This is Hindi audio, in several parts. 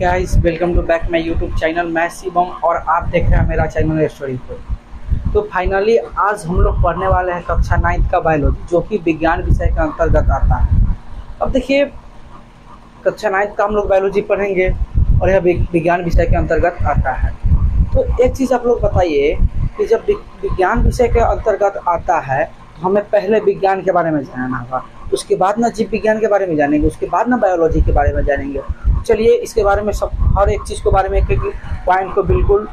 Guys, welcome to back my YouTube channel. मैं शिवम और आप देख रहे हैं मेरा चैनल स्टोरी को। तो फाइनली आज हम लोग पढ़ने वाले हैं कक्षा 9 का बायोलॉजी, जो कि विज्ञान विषय के अंतर्गत आता है। अब देखिए, कक्षा 9 का हम लोग बायोलॉजी पढ़ेंगे और यह विज्ञान विषय के अंतर्गत आता है। तो एक चीज़ आप लोग बताइए कि जब विज्ञान विषय के अंतर्गत आता है तो हमें पहले विज्ञान के बारे में जानना होगा, उसके बाद ना जीव विज्ञान के बारे में जानेंगे, उसके बाद ना बायोलॉजी के बारे में जानेंगे। चलिए इसके बारे में सब हर एक चीज़ के बारे में, क्योंकि पॉइंट को बिल्कुल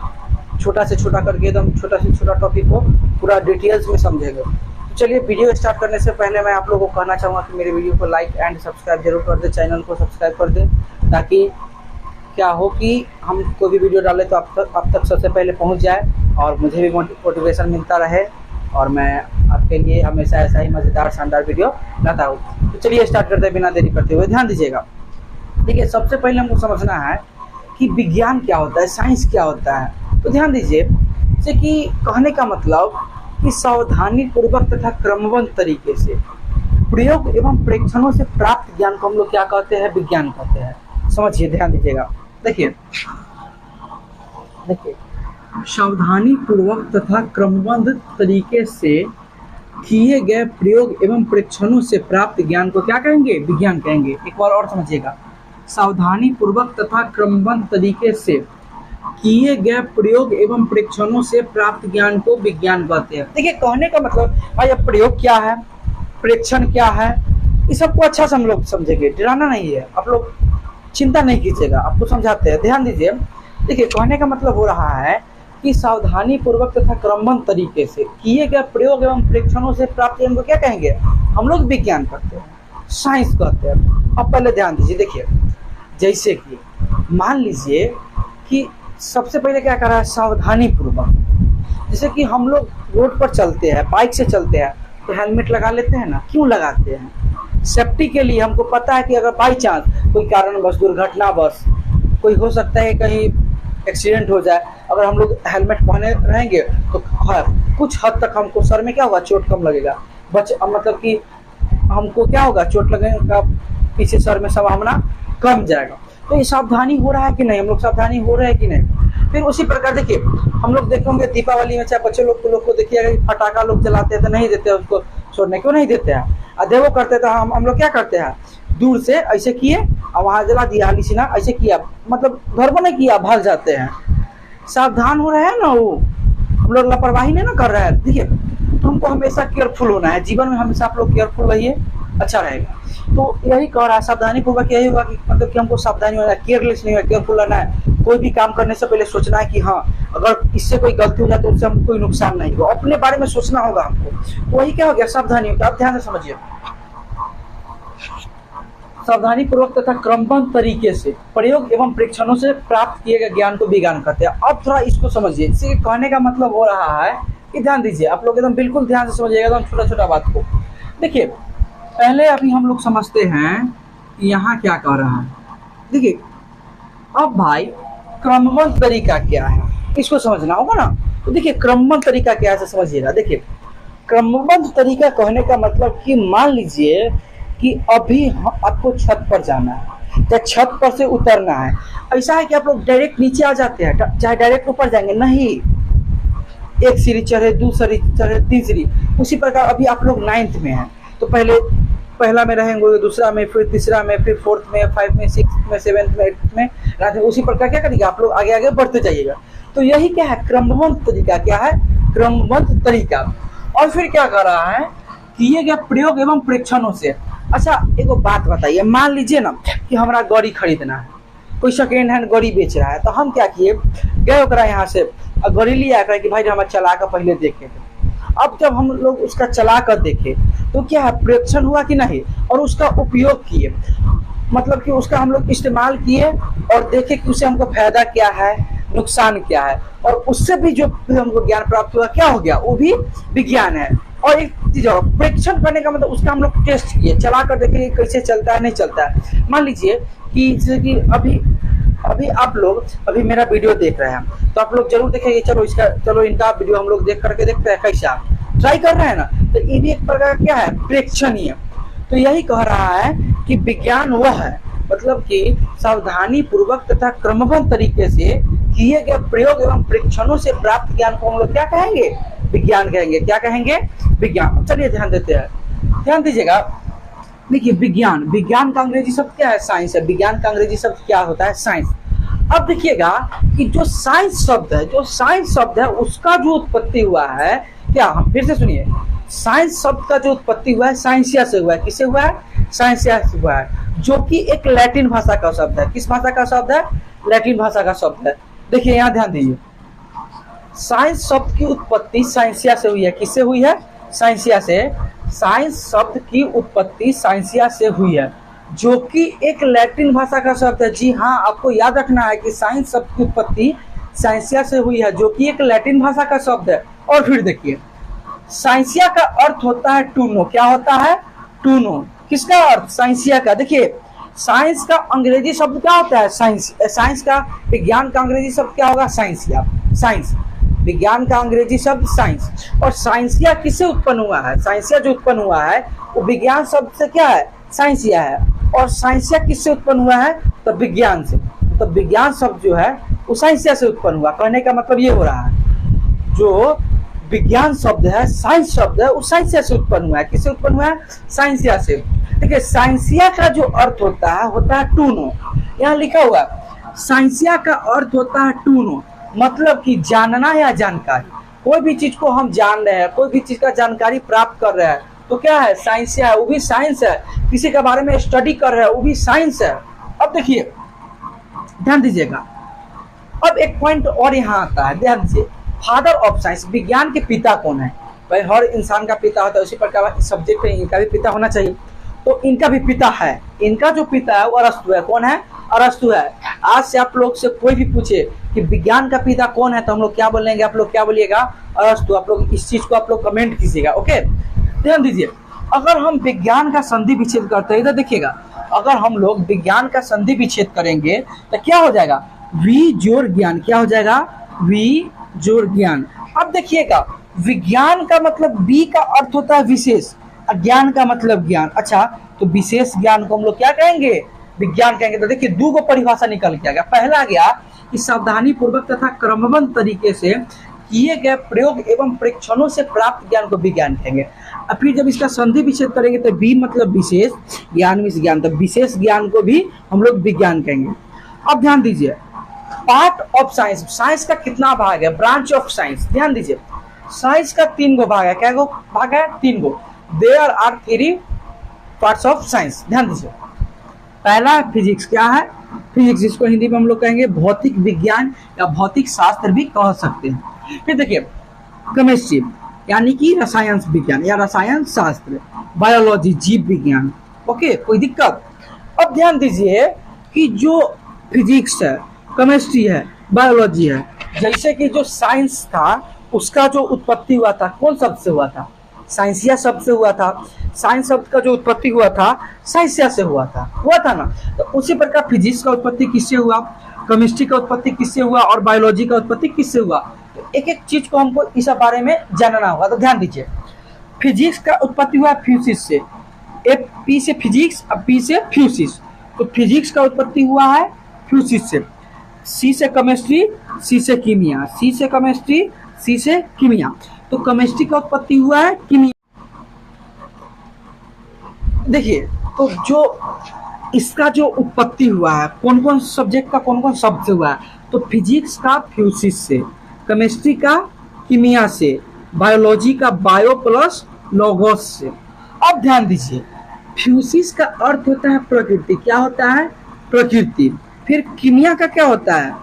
छोटा से छोटा करके एकदम छोटा से छोटा टॉपिक को पूरा डिटेल्स में समझेंगे। तो चलिए वीडियो स्टार्ट करने से पहले मैं आप लोगों को कहना चाहूँगा कि मेरे वीडियो को लाइक एंड सब्सक्राइब जरूर कर दें, चैनल को सब्सक्राइब कर दें, ताकि क्या हो कि हम कोई भी वीडियो डालें तो आप तक सबसे पहले पहुँच जाए और मुझे भी मोटिवेशन मिलता रहे और मैं आपके लिए हमेशा ऐसा ही मज़ेदार शानदार वीडियो लाता हूँ। तो चलिए स्टार्ट करते हैं बिना देरी करते हुए। ध्यान दीजिएगा, देखिए सबसे पहले हमको समझना है कि विज्ञान क्या होता है, साइंस क्या होता है। तो ध्यान दीजिए, जैसे कि कहने का मतलब कि सावधानी पूर्वक तथा क्रमबद्ध तरीके से प्रयोग एवं परीक्षणों से प्राप्त ज्ञान को हम लोग क्या कहते हैं, विज्ञान कहते हैं। समझिए, ध्यान दीजिएगा। देखिए सावधानी पूर्वक तथा क्रमबद्ध तरीके से किए गए प्रयोग एवं परीक्षणों से प्राप्त ज्ञान को क्या कहेंगे, विज्ञान कहेंगे। एक बार और समझिएगा, सावधानी पूर्वक तथा क्रमबद्ध तरीके से किए गए प्रयोग एवं परीक्षणों से प्राप्त ज्ञान को विज्ञान कहते हैं। देखिए कहने का मतलब भाई, अब प्रयोग क्या है, परीक्षण क्या है, इस सबको अच्छा से हम लोग समझेंगे, डराना नहीं है। आप लोग चिंता नहीं कीजिएगा, आपको समझाते हैं। ध्यान दीजिए, देखिए कहने का मतलब हो रहा है कि सावधानी पूर्वक तथा क्रमबद्ध तरीके से किए गए प्रयोग एवं परीक्षणों से प्राप्त ज्ञान को क्या कहेंगे, हम लोग विज्ञान कहते हैं, साइंस कहते हैं। अब पहले ध्यान दीजिए, देखिए जैसे कि मान लीजिए कि सबसे पहले क्या कर रहा है, सावधानी पूर्वक। जैसे कि हम लोग रोड पर चलते हैं, बाइक से चलते हैं तो हेलमेट लगा लेते हैं ना, क्यों लगाते हैं, सेफ्टी के लिए। हमको पता है कि अगर बाई चांस कोई कारणवश दुर्घटना बस कोई हो सकता है, कहीं एक्सीडेंट हो जाए, अगर हम लोग हेलमेट पहने रहेंगे तो कुछ हद तक हमको सर में क्या होगा, चोट कम लगेगा। मतलब कि हमको क्या होगा, चोट लगने का पीछे सर में संभावना कम जाएगा। तो ये सावधानी हो रहा है कि नहीं, हम लोग सावधानी हो रहे हैं कि नहीं। फिर उसी प्रकार देखिए, हम लोग देखेंगे दीपावली में चाहे बच्चे लोग को देखिए, पटाखा लोग जलाते हैं तो नहीं देते उसको छोड़ने, क्यों नहीं देते हैं। अधे करते तो हम लोग क्या करते हैं, दूर से ऐसे किए और वहाँ जला दिया, लिसीना ऐसे किया, मतलब घर को नहीं किया, भाग जाते हैं। सावधान हो रहे हैं ना, वो हम लोग लापरवाही नहीं ना कर रहे हैं। देखिए तो हमको हमेशा केयरफुल होना है, जीवन में हमेशा आप लोग केयरफुल रहिए, अच्छा रहेगा। तो यही कह रहा है, सावधानी पूर्वक यही होगा कि मतलब कि हमको सावधानी होना है, केयरलेस नहीं है, केयरफुल रहना है। कोई भी काम करने से पहले सोचना है कि हाँ, अगर इससे कोई गलती हो जाए तो उससे हमको कोई नुकसान नहीं हो, अपने बारे में सोचना होगा हमको। वही क्या हो गया, सावधानी होगा। आप ध्यान से समझिए, सावधानी पूर्वक तथा क्रमबद्ध तरीके से प्रयोग एवं परीक्षणों से प्राप्त किए गए ज्ञान को विज्ञान कहते हैं। अब थोड़ा इसको समझिए, इसे कहने का मतलब हो रहा है कि ध्यान दीजिए, आप लोग एकदम बिल्कुल ध्यान से समझिएगा, एकदम छोटा छोटा बात को। देखिए पहले अभी हम लोग समझते हैं कि यहाँ क्या कह रहा है। देखिए अब भाई क्रमबद्ध तरीका क्या है, इसको समझना होगा ना। तो देखिए क्रमबद्ध तरीका क्या है समझिएगा। देखिए क्रमबद्ध तरीका कहने का मतलब कि मान लीजिए कि अभी आपको छत पर जाना है या छत पर से उतरना है। ऐसा है कि आप लोग डायरेक्ट नीचे आ जाते हैं, चाहे डायरेक्ट ऊपर जाएंगे नहीं, एक सीढ़ी चढ़े, दूसरी चढ़े, तीसरी। उसी प्रकार अभी आप लोग 9th में हैं तो पहला में रहेंगे, दूसरा में, फिर तीसरा में, फिर 4th में, 5th में, 6th में, 7th में, 8th में, 9th में। उसी प्रकार क्या करिएगा, आप लोग आगे आगे बढ़ते जाइएगा। तो यही क्या है, क्रमबद्ध तरीका। क्या है, क्रमबद्ध तरीका। और फिर क्या कर रहा है, किए गए प्रयोग एवं परीक्षणों से। अच्छा एक बात बताइए, मान लीजिए ना कि हमारा गाड़ी खरीदना है, कोई सेकेंड हैंड गाड़ी बेच रहा है, तो हम क्या किए, गए ओकरा यहाँ से और गाड़ी लिया कर कि भाई हम चला कर पहले देखे थे। अब जब हम लोग उसका चला कर देखे तो क्या है, परीक्षण हुआ कि नहीं, और उसका उपयोग किए, मतलब कि उसका हम लोग इस्तेमाल किए और देखे कि उससे हमको फायदा क्या है, नुकसान क्या है, और उससे भी जो हमको ज्ञान प्राप्त हुआ क्या हो गया, वो भी विज्ञान है। और एक चीज और, परीक्षण करने का मतलब उसका हम लोग टेस्ट किए, चला कर देखे कैसे चलता है, नहीं चलता है। मान लीजिए कि जैसे कि अभी आप लोग अभी मेरा वीडियो देख रहे हैं तो आप लोग जरूर देखेंगे, चलो इनका वीडियो हम लोग देख करके देखते हैं कैसा ट्राई कर रहे हैं ना। तो ये भी एक प्रकार क्या है, परीक्षण ही है। तो यही कह रहा है कि विज्ञान वह है मतलब कि सावधानी पूर्वक तथा क्रमबद्ध तरीके से किए गए प्रयोग एवं परीक्षणों से प्राप्त ज्ञान को हम लोग क्या कहेंगे? विज्ञान कहेंगे। क्या कहेंगे? विज्ञान। चलिए ध्यान देते हैं, ध्यान दीजिएगा। देखिए विज्ञान, विज्ञान का अंग्रेजी शब्द क्या है? साइंस है। विज्ञान का अंग्रेजी शब्द क्या होता है? साइंस। अब देखिएगा कि जो साइंस शब्द है, जो साइंस शब्द है उसका जो उत्पत्ति हुआ है, क्या, हम फिर से सुनिए, साइंस शब्द का जो उत्पत्ति हुआ है साइंसिया से हुआ है। किससे हुआ है? साइंसिया से हुआ है, जो कि एक लैटिन भाषा का शब्द है। किस भाषा का शब्द है? लैटिन भाषा का शब्द है। देखिए यहाँ ध्यान दीजिए, साइंस शब्द की उत्पत्ति साइंसिया से हुई है। किससे हुई है? साइंसिया से। साइंस शब्द की उत्पत्ति साइंसिया से हुई है, जो कि एक लैटिन भाषा का शब्द है। जी हाँ, आपको याद रखना है कि साइंस शब्द की उत्पत्ति साइंसिया से हुई है, जो कि एक लैटिन भाषा का शब्द है। और फिर देखिए, साइंसिया का अर्थ होता है टू नो। क्या होता है? To know. किसका अर्थ? साइंसिया का। देखिए साइंस का अंग्रेजी शब्द क्या होता है? साइंस। साइंस का, विज्ञान का अंग्रेजी शब्द क्या होगा? साइंसिया। साइंस, विज्ञान का अंग्रेजी शब्द साइंस। और साइंसिया किससे उत्पन्न हुआ है? साइंसिया जो उत्पन्न हुआ है वो विज्ञान शब्द से क्या है? साइंसिया है। और साइंसिया किससे उत्पन्न हुआ है? तो विज्ञान से। तो विज्ञान शब्द जो है वो साइंसिया से उत्पन्न हुआ। कहने का मतलब ये हो रहा है, जो विज्ञान शब्द है, साइंस शब्द है, वो साइंसिया से उत्पन्न हुआ है। किससे उत्पन्न हुआ है? साइंसिया से। देखिए साइंसिया का जो अर्थ होता है टू नो। यहाँ लिखा हुआ है साइंसिया का अर्थ होता है टू नो, मतलब कि जानना या जानकारी। कोई भी चीज को हम जान रहे हैं, कोई भी चीज का जानकारी प्राप्त कर रहे हैं, तो क्या है? साइंसिया है, वो भी साइंस है। किसी के बारे में स्टडी कर रहे हैं, वो भी साइंस है। अब देखिए ध्यान दीजिएगा, अब एक पॉइंट और यहाँ आता है, ध्यान दीजिए। फादर ऑफ साइंस, विज्ञान के पिता कौन है? भाई हर इंसान का पिता होता है, उसी प्रकार सब्जेक्ट है, इनका भी पिता होना चाहिए। तो इनका भी पिता है। इनका जो पिता है वो अरस्तु है। कौन है? अरस्तु है। आज से आप लोग से कोई भी पूछे कि विज्ञान का पिता कौन है, तो हम लोग क्या बोलेंगे? आप लोग क्या बोलिएगा? अरस्तु। आप लोग इस चीज को आप लोग कमेंट कीजिएगा। ओके, ध्यान दीजिए। अगर हम विज्ञान का संधि विच्छेद करते हैं, इधर देखिएगा, अगर हम लोग विज्ञान का संधि विच्छेद करेंगे तो क्या हो जाएगा? वी जोड़ ज्ञान। क्या हो जाएगा? वी जोड़ ज्ञान। अब देखिएगा, विज्ञान का मतलब बी का अर्थ होता है विशेष, और ज्ञान का मतलब ज्ञान। अच्छा, तो विशेष ज्ञान को हम लोग क्या कहेंगे? विज्ञान कहेंगे। तो देखिए दो को परिभाषा निकल के आ गया। पहला गया कि सावधानी पूर्वक तथा क्रमबद्ध तरीके से किए गए प्रयोग एवं परीक्षणों से प्राप्त ज्ञान को विज्ञान कहेंगे। और फिर जब इसका संधि विच्छेद करेंगे तो बी मतलब विशेष, ज्ञान में ज्ञान, तो विशेष ज्ञान को भी हम लोग विज्ञान कहेंगे। अब ध्यान दीजिए, पार्ट ऑफ साइंस, साइंस का कितना भाग है? Branch of science. ध्यान दीजिए, साइंस का 3 गो भाग है। क्या गो भाग है? 3 go. There are 3 parts of science. ध्यान दीजिए, पहला फिजिक्स। क्या है? फिजिक्स, जिसको हिंदी में हम लोग कहेंगे भौतिक विज्ञान या भौतिक शास्त्र भी कह सकते हैं। फिर देखिए केमिस्ट्री, यानी कि रसायन विज्ञान या रसायन शास्त्र। बायोलॉजी, जीव विज्ञान। ओके, कोई दिक्कत? अब ध्यान दीजिए कि जो फिजिक्स है, केमिस्ट्री है, बायोलॉजी है, जैसे कि जो साइंस था उसका जो उत्पत्ति हुआ था कौन शब्द से हुआ था? साइंसिया शब्द से हुआ था। साइंस शब्द का जो उत्पत्ति हुआ था साइंसिया से हुआ था ना। तो उसी प्रकार फिजिक्स का उत्पत्ति किससे हुआ, केमिस्ट्री का उत्पत्ति किससे हुआ, और बायोलॉजी का उत्पत्ति किससे हुआ? तो एक एक चीज को हमको इस बारे में जानना होगा। तो ध्यान दीजिए, फिजिक्स का उत्पत्ति हुआ फ्यूसिस से। पी से फिजिक्स और पी से फ्यूसिस। तो फिजिक्स का उत्पत्ति हुआ है फ्यूसिस से। सी से केमिस्ट्री, सी से कीमिया, सी से केमिस्ट्री, सी से कीमिया। तो केमिस्ट्री का उत्पत्ति हुआ है कीमिया। देखिए, तो जो इसका जो उत्पत्ति हुआ है कौन कौन सब्जेक्ट का कौन कौन शब्द से हुआ है? तो फिजिक्स का फ्यूसिस से, केमिस्ट्री का कीमिया से, बायोलॉजी का बायो प्लस लोगोस से। अब ध्यान दीजिए, फ्यूसिस का अर्थ होता है प्रकृति। क्या होता है? प्रकृति। फिर कीमिया का क्या होता है?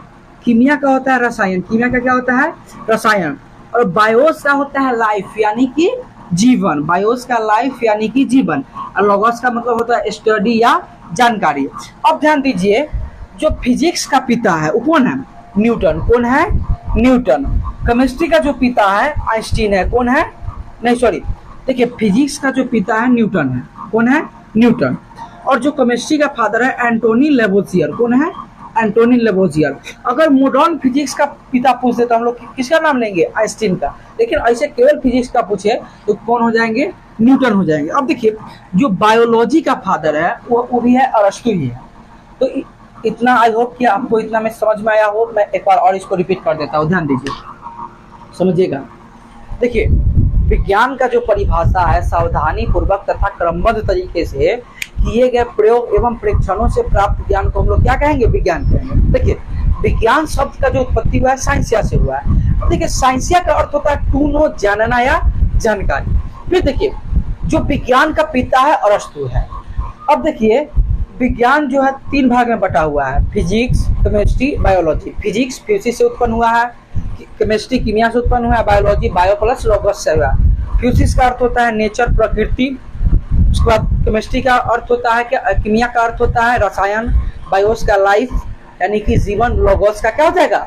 कीमिया का होता है रसायन। कीमिया का क्या होता है? रसायन। और बायोस का होता है लाइफ, यानी कि जीवन। बायोस का लाइफ यानी कि जीवन। और लोगोस का मतलब होता है स्टडी या जानकारी। अब ध्यान दीजिए, जो फिजिक्स का पिता है वो कौन है? न्यूटन। कौन है? न्यूटन। केमिस्ट्री का जो पिता है आइंस्टीन है। कौन है? नहीं सॉरी, देखिए फिजिक्स का जो पिता है न्यूटन है। कौन है? न्यूटन। और जो केमिस्ट्री का फादर है एंटोनी लेवोसियर। कौन है? एंटोनी लेवोसियर। अगर मॉडर्न फिजिक्स का पिता पूछे तो हम लोग किसका नाम लेंगे? आइंस्टीन का। लेकिन ऐसे केवल फिजिक्स का पूछे तो कौन हो जाएंगे? न्यूटन हो जाएंगे। अब देखिए, जो बायोलॉजी का फादर है वो भी है अरस्तु ही है। तो इतना आई होप कि आपको इतना में समझ में आया हो। मैं एक बार और इसको रिपीट कर देता हूँ, ध्यान दीजिए, समझिएगा। देखिए, विज्ञान का जो परिभाषा है, सावधानी पूर्वक तथा क्रमबद्ध तरीके से किए गए प्रयोग एवं परीक्षणों से प्राप्त ज्ञान को हम लोग क्या कहेंगे? विज्ञान कहेंगे। देखिए, विज्ञान शब्द का जो उत्पत्ति हुआ है साइंसिया से हुआ है। अब देखिए, साइंसिया का अर्थ होता है टू नो, जानना या जानकारी। फिर देखिए, जो विज्ञान का पिता है अरस्तु है। अब देखिए, विज्ञान जो है तीन भाग में बटा हुआ है, physics, chemistry, biology. Physics physics से उत्पन्न हुआ है, केमिस्ट्री कीमिया से उत्पन्न हुआ है, बायोलॉजी बायो प्लस लॉगस से हुआ है। फिजिक्स का अर्थ होता है नेचर, प्रकृति। उसके बाद केमिस्ट्री का अर्थ होता है क्या? कीमिया का अर्थ होता है रसायन। बायोस का लाइफ यानी कि जीवन। लॉगस का क्या हो जाएगा?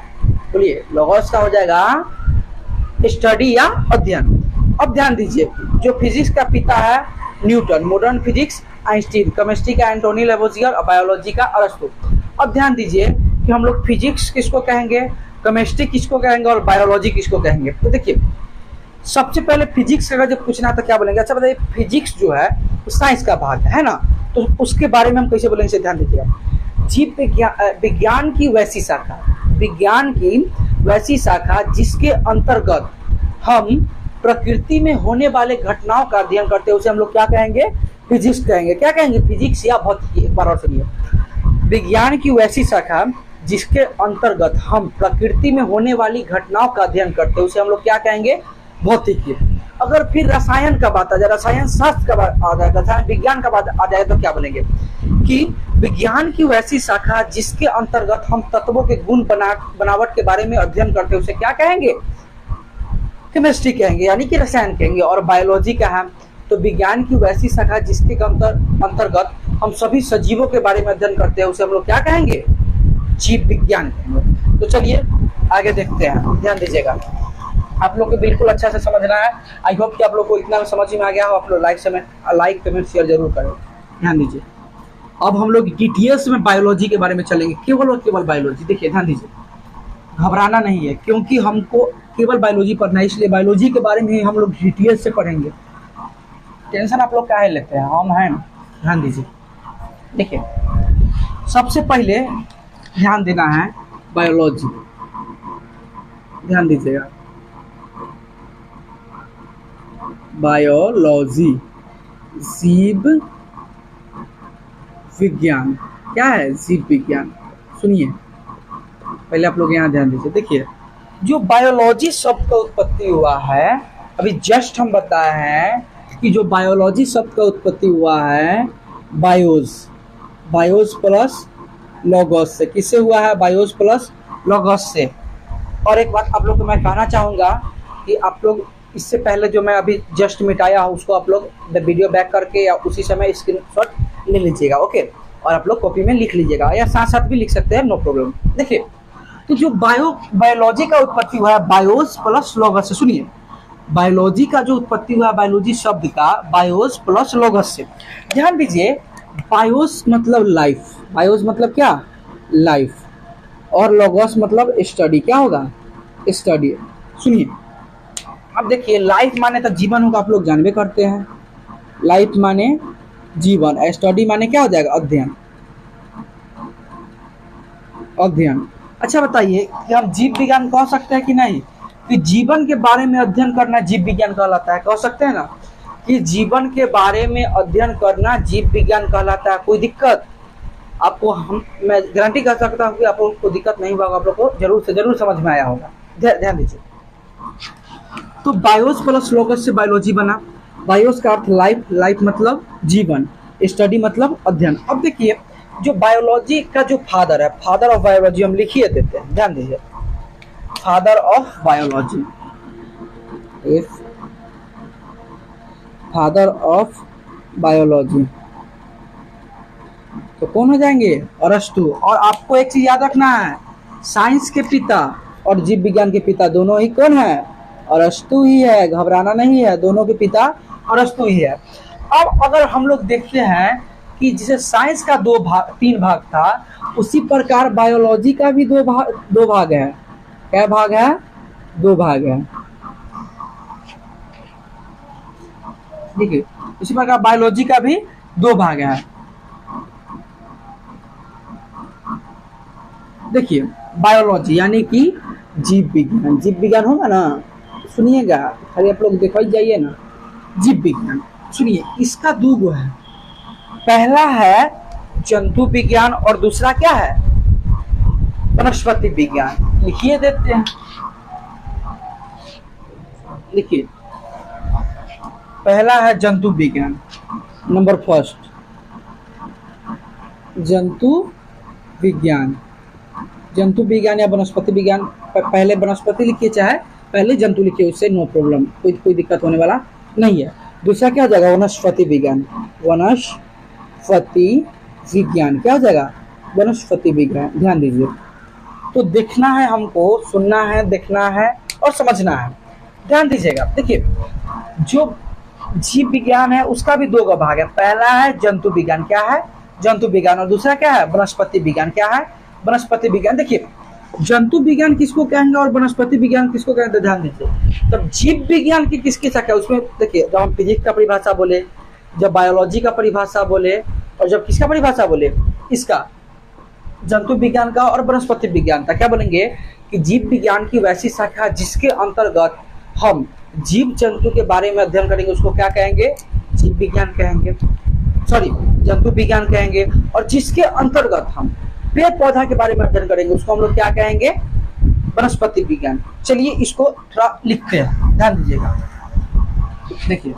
बोलिए, लॉगस का हो जाएगा स्टडी या अध्ययन। अब ध्यान दीजिए, जो फिजिक्स का पिता है Newton, modern physics Einstein, chemistry का एंटोनी लेवोजियर और बायोलॉजी का अरस्तु। अब ध्यान दीजिए कि हम लोग फिजिक्स किसको कहेंगे, केमिस्ट्री किसको कहेंगे और बायोलॉजी किसको कहेंगे। तो देखिए, सबसे पहले फिजिक्स का अगर जब पूछना तो क्या बोलेंगे? अच्छा बताइए, फिजिक्स जो है वो साइंस का भाग है ना, तो उसके बारे में हम कैसे बोलेंगे? ध्यान दीजिए, जीव विज्ञान की वैसी शाखा, विज्ञान की वैसी शाखा जिसके अंतर्गत हम प्रकृति में होने वाले घटनाओं का अध्ययन करते हैं, उसे हम लोग क्या कहेंगे? फिजिक्स कहेंगे। क्या कहेंगे? फिजिक्स या भौतिकी। एक बार और सुनिए, विज्ञान की वैसी शाखा जिसके अंतर्गत हम प्रकृति में होने वाली घटनाओं का अध्ययन करते हैं, उसे हम लोग क्या कहेंगे? भौतिकी। अगर फिर रसायन का बात आ जाए, रसायन शास्त्र का बात आ जाए, रसायन विज्ञान का बात आ जाए, तो क्या बोलेंगे कि विज्ञान की वैसी शाखा जिसके अंतर्गत हम तत्वों के गुण बनावट के बारे में अध्ययन करते हैं, उसे क्या कहेंगे? केमिस्ट्री कहेंगे, यानी कि रसायन कहेंगे। और बायोलॉजी का है तो विज्ञान की वैसी शाखा जिसके अंतर्गत हम सभी सजीवों के बारे में अध्ययन करते हैं, उसे हम लोग क्या कहेंगे? जीव विज्ञान कहेंगे। तो चलिए आगे देखते हैं, ध्यान दीजिएगा। आप लोग को बिल्कुल अच्छा से समझना है। आई होप कि आप लोग को इतना समझ में आ गया हो। आप लोग लाइक कमेंट शेयर जरूर करें। ध्यान दीजिए, अब हम लोग डिटेल्स में बायोलॉजी के बारे में चलेंगे, केवल और केवल बायोलॉजी। देखिए, ध्यान दीजिए, घबराना नहीं है, क्योंकि हमको केवल बायोलॉजी पढ़ना है, इसलिए बायोलॉजी के बारे में हम लोग डिटेल से पढ़ेंगे। टेंशन आप लोग क्या है लेते हैं, हम हैं ना। ध्यान दीजिए, देखिए, सबसे पहले ध्यान देना है बायोलॉजी। ध्यान दीजिएगा, बायोलॉजी जीव विज्ञान। क्या है? जीव विज्ञान। सुनिए, पहले आप लोग यहाँ ध्यान दीजिए। देखिए, जो बायोलॉजी शब्द का उत्पत्ति हुआ है, अभी जस्ट हम बताए हैं कि जो बायोलॉजी शब्द का उत्पत्ति हुआ है बायोस प्लस लॉगस से। किससे हुआ है? बायोस प्लस लॉगस से। और एक बात आप लोग को मैं कहना चाहूँगा कि आप लोग इससे पहले जो मैं अभी जस्ट मिटाया हूँ, उसको आप लोग वीडियो बैक करके या उसी समय स्क्रीनशॉट ले लीजिएगा, ओके। और आप लोग कॉपी में लिख लीजिएगा, या साथ साथ भी लिख सकते हैं, नो प्रॉब्लम। देखिए, तो जो बायोलॉजी का उत्पत्ति हुआ है बायोस प्लस लॉगस से। सुनिए, बायोलॉजी का जो उत्पत्ति हुआ है बायोलॉजी शब्द का बायोस प्लस लॉगस से। ध्यान दीजिए, बायोस मतलब लाइफ, बायोस मतलब क्या? लाइफ। और लॉगस मतलब स्टडी। क्या होगा? स्टडी। सुनिए, अब देखिए, लाइफ माने तो जीवन होगा, आप लोग जानबे करते हैं। लाइफ माने जीवन, स्टडी माने क्या हो जाएगा? अध्ययन। अध्ययन। अच्छा बताइए कि हम जीव विज्ञान कह सकते हैं कि नहीं? कि जीवन के बारे में अध्ययन करना जीव विज्ञान कहलाता है। कह सकते हैं ना कि जीवन के बारे में अध्ययन करना जीव विज्ञान कहलाता है। कोई दिक्कत आपको? मैं गारंटी कर सकता हूँ कि आप लोग को दिक्कत नहीं होगा, आप लोग को जरूर से जरूर समझ में आया होगा। ध्यान दीजिए, तो बायोस प्लस लॉगस से बायोलॉजी बना। बायोस का अर्थ लाइफ, लाइफ मतलब जीवन, स्टडी मतलब अध्ययन। अब देखिए, जो बायोलॉजी का जो फादर है, फादर ऑफ बायोलॉजी हम लिखिए देते हैं। ध्यान दीजिए, father of biology, if father of biology तो कौन हो जाएंगे? अरस्तु। और आपको एक चीज याद रखना है, साइंस के पिता और जीव विज्ञान के पिता दोनों ही कौन है? अरस्तु ही है। घबराना नहीं है, दोनों के पिता अरस्तु ही है। अब अगर हम लोग देखते हैं कि जिसे साइंस का तीन भाग था, उसी प्रकार बायोलॉजी का भी दो भाग है। क्या भाग है? दो भाग है। देखिए, इसी प्रकार बायोलॉजी का भी दो भाग है। देखिए बायोलॉजी यानी कि जीव विज्ञान, जीव विज्ञान होगा ना, सुनिएगा खाली आप लोग देखो जाइए ना। जीव विज्ञान सुनिए, इसका दो गो है, पहला है जंतु विज्ञान और दूसरा क्या है, वनस्पति विज्ञान। लिखिए देते हैं, लिखिए पहला है जंतु विज्ञान, नंबर फर्स्ट जंतु विज्ञान। जंतु विज्ञान या वनस्पति विज्ञान, पहले वनस्पति लिखिए चाहे पहले जंतु लिखिए, उससे नो प्रॉब्लम, कोई दिक्कत होने वाला नहीं है। दूसरा क्या हो जाएगा, वनस्पति विज्ञान। वनस्पति विज्ञान क्या हो जाएगा, वनस्पति विज्ञान। ध्यान दीजिए, तो देखना है हमको, सुनना है, देखना है और समझना है। ध्यान दीजिएगा, देखिए जो जीव विज्ञान है उसका भी दो भाग है, पहला है जंतु विज्ञान, क्या है जंतु विज्ञान, और दूसरा क्या है वनस्पति विज्ञान, क्या है वनस्पति विज्ञान। देखिए जंतु विज्ञान किसको कहेंगे और वनस्पति विज्ञान किसको कहेंगे, ध्यान दीजिए। तब जीव विज्ञान की किसकी शाखा है, उसमें देखिए जब हम फिजिक्स का परिभाषा बोले, जब बायोलॉजी का परिभाषा बोले, और जब किसका परिभाषा बोले, इसका जंतु विज्ञान का और वनस्पति विज्ञान का, क्या बोलेंगे कि जीव विज्ञान की वैसी शाखा जिसके अंतर्गत हम जीव जंतु के बारे में अध्ययन करेंगे, उसको क्या कहेंगे, जीव विज्ञान कहेंगे, सॉरी जंतु विज्ञान कहेंगे। और जिसके अंतर्गत हम पेड़ पौधा के बारे में अध्ययन करेंगे, उसको हम लोग क्या कहेंगे, वनस्पति विज्ञान। चलिए इसको थोड़ा लिखते हैं, ध्यान दीजिएगा। देखिए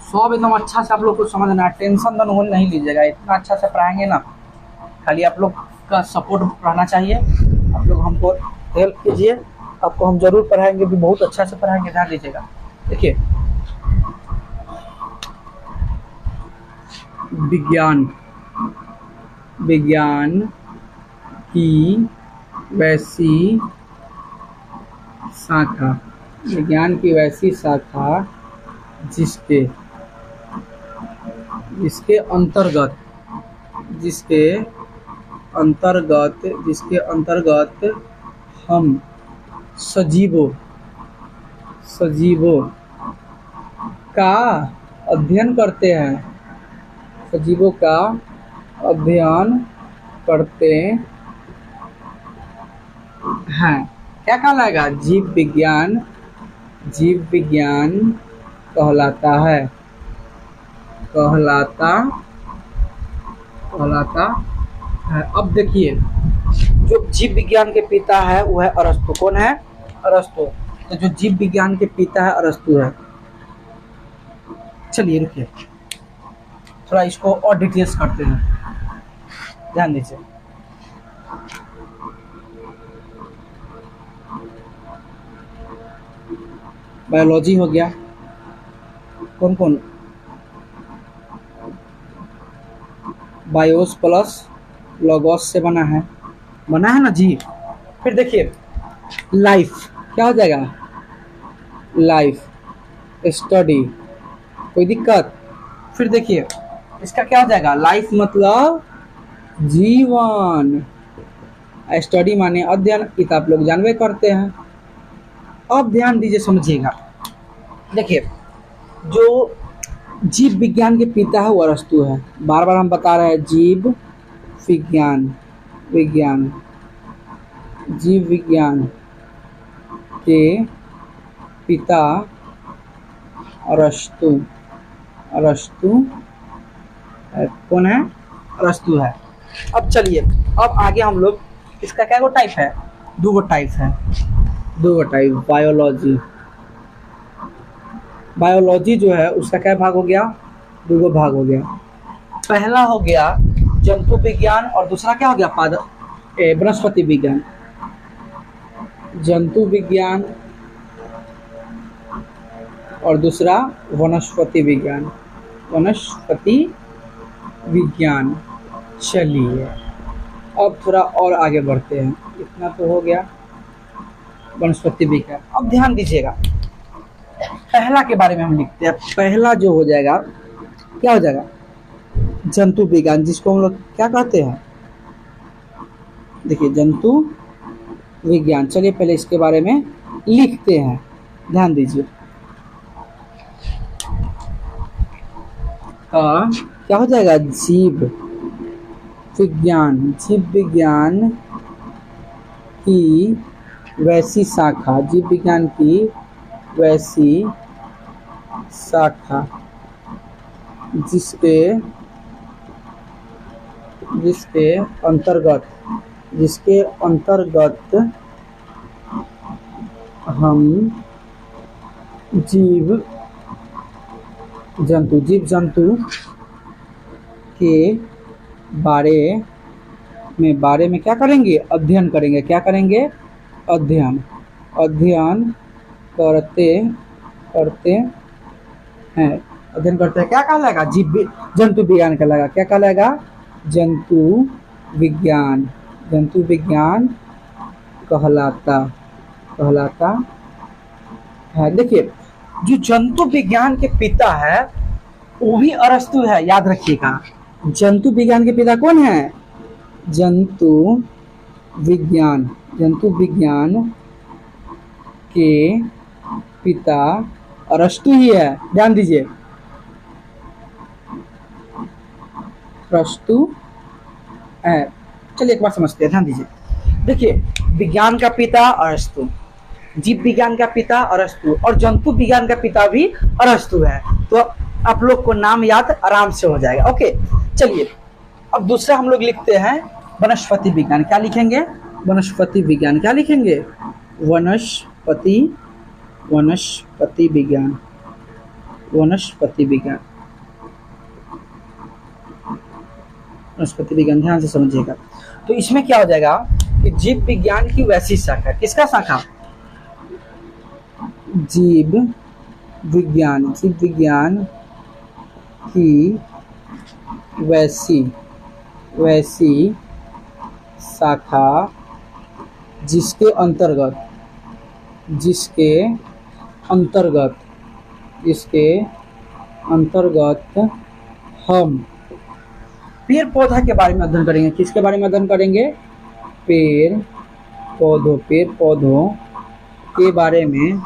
सब एकदम अच्छा से आप लोग को समझना है, टेंशन नहीं लीजिएगा, इतना अच्छा से पढ़ाएंगे ना, खाली आप लोग का सपोर्ट रहना चाहिए, आप लोग हमको हेल्प कीजिए, आपको हम जरूर पढ़ाएंगे भी, बहुत अच्छा से पढ़ाएंगे। ध्यान दीजिएगा, देखिए विज्ञान, विज्ञान की वैसी शाखा, विज्ञान की वैसी शाखा जिसके अंतर्गत, जिसके अंतर्गत हम सजीवों का अध्ययन करते हैं, सजीवों का अध्ययन करते हैं, क्या कहलाएगा, जीव विज्ञान, जीव विज्ञान कहलाता है, कहलाता है। अब देखिए जो जीव विज्ञान के पिता है वो है अरस्तु। कौन है, अरस्तु। तो जो जीव विज्ञान के पिता है अरस्तु है। चलिए रुकिए, थोड़ा इसको और डिटेल्स करते हैं, ध्यान दीजिए। बायोलॉजी हो गया, कौन कौन, बायोस प्लस लॉगोस से बना है ना जी। फिर देखिए लाइफ क्या हो जाएगा, लाइफ स्टडी, कोई दिक्कत। फिर देखिए इसका क्या हो जाएगा, लाइफ मतलब जीवन, स्टडी माने अध्ययन, ये तो आप लोग जानवे करते हैं। अब ध्यान दीजिए, समझिएगा, देखिए जो जीव विज्ञान के पिता है वो अरस्तु है, बार बार हम बता रहे हैं, जीव विज्ञान, जीव विज्ञान के पिता अरस्तु, कौन है, अरस्तु है। अब चलिए, अब आगे हम लोग, इसका क्या टाइप है, दो टाइप है, बायोलॉजी जो है उसका क्या भाग हो गया, दो भाग हो गया। पहला हो गया जंतु विज्ञान और दूसरा क्या हो गया, वनस्पति विज्ञान। जंतु विज्ञान और दूसरा वनस्पति विज्ञान, चलिए अब थोड़ा और आगे बढ़ते हैं, इतना तो हो गया वनस्पति विज्ञान। अब ध्यान दीजिएगा, पहला के बारे में हम लिखते हैं। पहला जो हो जाएगा, क्या हो जाएगा, जंतु विज्ञान, जिसको हम लोग क्या कहते हैं, देखिए जंतु विज्ञान। चलिए पहले इसके बारे में लिखते हैं, ध्यान दीजिए। क्या हो जाएगा, जीव विज्ञान की वैसी शाखा, जीव विज्ञान की वैसी शाखा जिसके जिसके अंतर्गत हम जीव जंतु के बारे में क्या करेंगे? अध्ययन करेंगे। क्या करेंगे? अध्ययन करते हैं। अध्ययन करते हैं क्या कहलाएगा? जंतु विज्ञान कहलाएगा। क्या कहलाएगा? जंतु विज्ञान कहलाता है। देखिए, जो जंतु विज्ञान के पिता है वो भी अरस्तु है, याद रखिएगा। जंतु विज्ञान के पिता कौन है? जंतु विज्ञान के पिता अरस्तु ही है, ध्यान दीजिए। अरस्तु है। चलिए एक बार समझते हैं, ध्यान दीजिए। देखिए, विज्ञान का पिता अरस्तु, जीव विज्ञान का पिता अरस्तु और जंतु विज्ञान का पिता भी अरस्तु है। तो आप लोग को नाम याद आराम से हो जाएगा। ओके, चलिए अब दूसरा हम लोग लिखते हैं वनस्पति विज्ञान। क्या लिखेंगे? वनस्पति विज्ञान। क्या लिखेंगे? वनस्पति विज्ञान। वनस्पति विज्ञान ध्यान से समझिएगा। तो इसमें क्या हो जाएगा कि जीव विज्ञान की वैसी शाखा, किसका शाखा? जीव विज्ञान की वैसी शाखा जिसके अंतर्गत हम पेड़ पौधा के बारे में अध्ययन करेंगे। किसके बारे में अध्ययन करेंगे? पेड़ पौधों के बारे में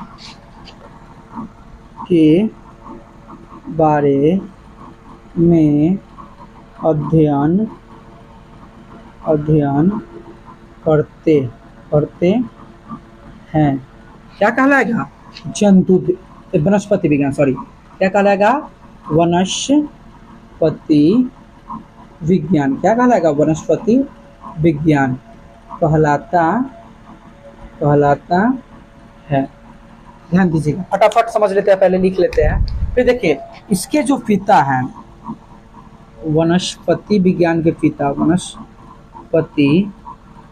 अध्ययन करते हैं। क्या कहलाएगा? वनस्पति विज्ञान, सॉरी, क्या कहलाएगा? वनस्पति विज्ञान। क्या कहलाएगा? वनस्पति विज्ञान कहलाता है। ध्यान दीजिएगा, फटाफट समझ लेते हैं, पहले लिख लेते हैं। फिर देखिए, इसके जो पिता हैं, वनस्पति विज्ञान के पिता, वनस्पति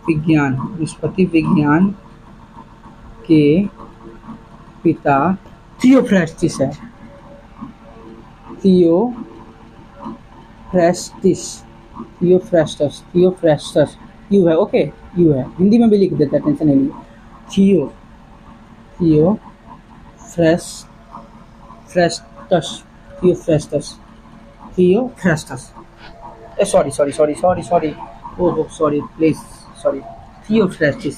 विज्ञान के पिता थियोफ्रेस्टिस है। थियोफ्रेस्टस यू है। ओके, यू है, हिंदी में भी लिख देते हैं, टेंशन नहीं लीजिए। Theophrastus. Sorry, oh sorry, please sorry. Theophrastus.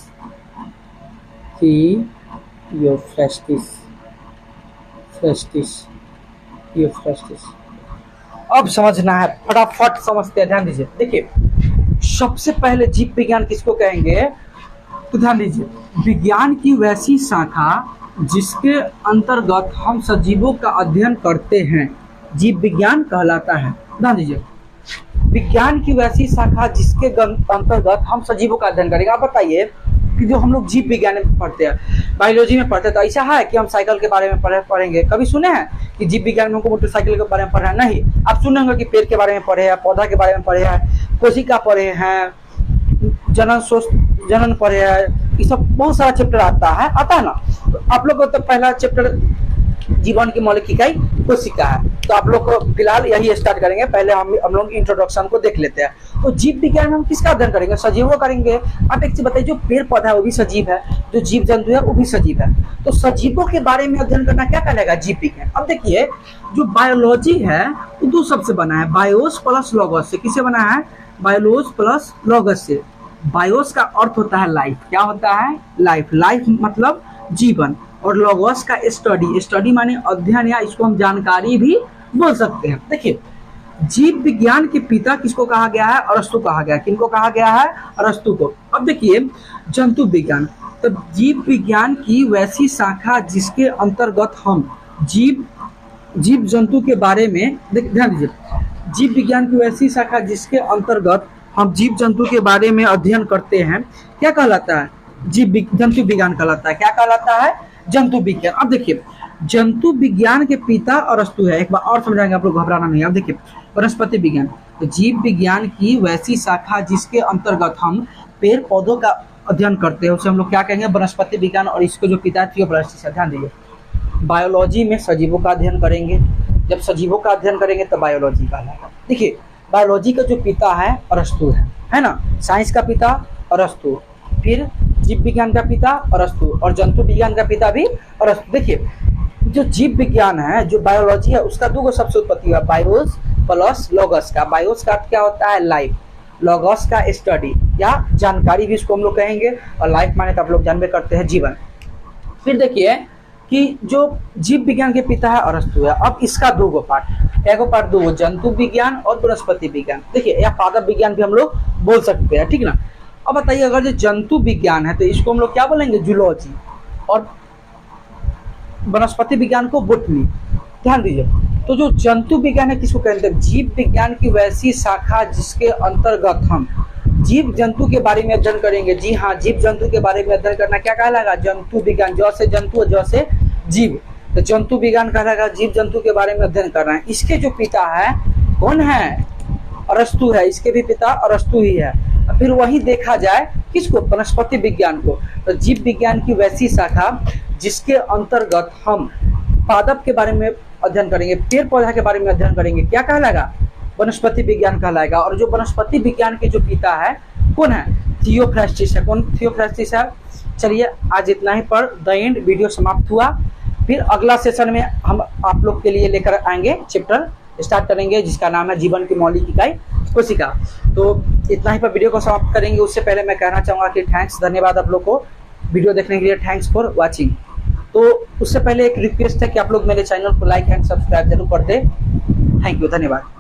अब समझना है, फटाफट समझते हैं, ध्यान दीजिए। देखिए, सबसे पहले जीव विज्ञान किसको कहेंगे? तो ध्यान दीजिए, विज्ञान की वैसी शाखा जिसके अंतर्गत हम सजीवों का अध्ययन करते हैं, जीव विज्ञान कहलाता है। ध्यान दीजिए, विज्ञान की वैसी शाखा जिसके अंतर्गत हम सजीवों का अध्ययन करेंगे। आप बताइए कि जो हम लोग जीव विज्ञान में पढ़ते हैं, बायोलॉजी में पढ़ते हैं, तो ऐसा है कि हम साइकिल के बारे में पढ़ेंगे? कभी सुने हैं कि जीव विज्ञान में हमको मोटरसाइकिल के बारे में पढ़ा है? नहीं। आप सुने होंगे कि पेड़ के बारे में पढ़े हैं, पौधा के बारे में पढ़े हैं, कोशिका पढ़े हैं, जनन पढ़े हैं, ये सब बहुत सारा चैप्टर आता है ना। तो आप लोग को तो पहला चैप्टर जीवन की मौलिक इकाई कोशिका है, तो आप लोग को फिलहाल यही स्टार्ट करेंगे। पहले हम लोग इंट्रोडक्शन को देख लेते हैं। तो जीव विज्ञान में हम किसका अध्ययन करेंगे? सजीवों करेंगे। आप एक चीज बताइए, जो पेड़ पौधा है वो भी सजीव है, जो जीव जंतु है वो भी सजीव है। तो सजीवों के बारे में अध्ययन करना क्या कहलाएगा? जीव विज्ञान। अब देखिए, जो बायोलॉजी है वो दो शब्द से बना है, बायोस प्लस लॉगस से। किससे बना है? बायोलोस प्लस लॉगस से। बायोस का अर्थ होता है लाइफ। क्या होता है? लाइफ मतलब जीवन। और लॉगस का स्टडी माने अध्ययन, या इसको हम जानकारी भी बोल सकते हैं। देखिए, जीव विज्ञान के पिता किसको कहा गया है? अरस्तु कहा गया है। किनको कहा गया है? अरस्तु को। अब देखिए जंतु विज्ञान, तो जीव विज्ञान की वैसी शाखा जिसके अंतर्गत हम जीव जंतु के बारे में ध्यान दीजिए, जीव विज्ञान की वैसी शाखा जिसके अंतर्गत हम जीव जंतु के बारे में अध्ययन करते हैं, क्या कहलाता है? जंतु विज्ञान कहलाता है। क्या कहलाता है? जंतु विज्ञान। अब देखिए जंतु विज्ञान के पिता अरस्तु है। एक बार और समझाएंगे, आप लोग घबराना नहीं। अब देखिए वनस्पति विज्ञान, तो जीव विज्ञान की वैसी शाखा जिसके अंतर्गत हम पेड़ पौधों का अध्ययन करते हैं उसे हम लोग क्या कहेंगे? वनस्पति विज्ञान। और इसको जो पिता थियोफ्रास्टिस है, ध्यान दीजिए, बायोलॉजी में सजीवों का अध्ययन करेंगे। जब सजीवों का अध्ययन करेंगे तो बायोलॉजी कहलाएगा। देखिए बायोलॉजी का जो पिता है अरस्तु है ना। साइंस का पिता अरस्तु, फिर जीव विज्ञान का पिता अरस्तु, और जंतु विज्ञान का पिता भी अरस्तु। देखिए जो जीव विज्ञान है, जो बायोलॉजी है, उसका दो सबसे उत्पत्ति हुआ, बायोस प्लस लॉगस का। बायोस का क्या होता है? लाइफ। लॉगस का स्टडी या जानकारी भी इसको हम लोग कहेंगे, और लाइफ माने तो आप लोग जानबे करते हैं जीवन। फिर देखिए कि जो जीव विज्ञान के पिता है अरस्तु है। अब इसका दो पार्ट, एक पार्ट दो, जंतु विज्ञान और वनस्पति विज्ञान। देखिए या पादप विज्ञान भी हम लोग बोल सकते हैं, ठीक ना। अब बताइए अगर जो जंतु विज्ञान है तो इसको हम लोग क्या बोलेंगे? जूलॉजी। और वनस्पति विज्ञान को बोटनी। ध्यान दीजिए, तो जो जंतु विज्ञान है किसको कहते हैं? जीव विज्ञान की वैसी शाखा जिसके अंतर्गत हम जीव जंतु के बारे में अध्ययन करेंगे। जी हाँ, जीव जंतु के बारे में अध्ययन करना क्या कहलाएगा? जंतु विज्ञान। जौ से जंतु और जौ से जीव, तो जंतु विज्ञान कहलाएगा। जीव जंतु के बारे में अध्ययन करना है। इसके जो पिता है कौन है? अरस्तु है। इसके भी पिता अरस्तु ही है। फिर वही देखा जाए किसको? वनस्पति विज्ञान को। तो जीव विज्ञान की वैसी शाखा जिसके अंतर्गत हम पादप के बारे में अध्ययन करेंगे, पेड़ पौधा के बारे में अध्ययन करेंगे, क्या कहलाएगा? वनस्पति विज्ञान कहलाएगा। और जो वनस्पति विज्ञान के जो पिता है कौन है? थियोफ्रास्टिस है। कौन थियोफ्रास्टिस है? चलिए आज इतना ही पर द एंड वीडियो समाप्त हुआ। फिर अगला सेशन में हम आप लोग के लिए लेकर आएंगे, चैप्टर स्टार्ट करेंगे जिसका नाम है जीवन की मौलिक इकाई कोशिका। तो इतना ही पर वीडियो को समाप्त करेंगे। उससे पहले मैं कहना चाहूँगा कि थैंक्स, धन्यवाद आप लोग को वीडियो देखने के लिए। Thanks for watching. तो उससे पहले एक रिक्वेस्ट है कि आप लोग मेरे चैनल को लाइक एंड सब्सक्राइब जरूर कर दें। थैंक यू, धन्यवाद।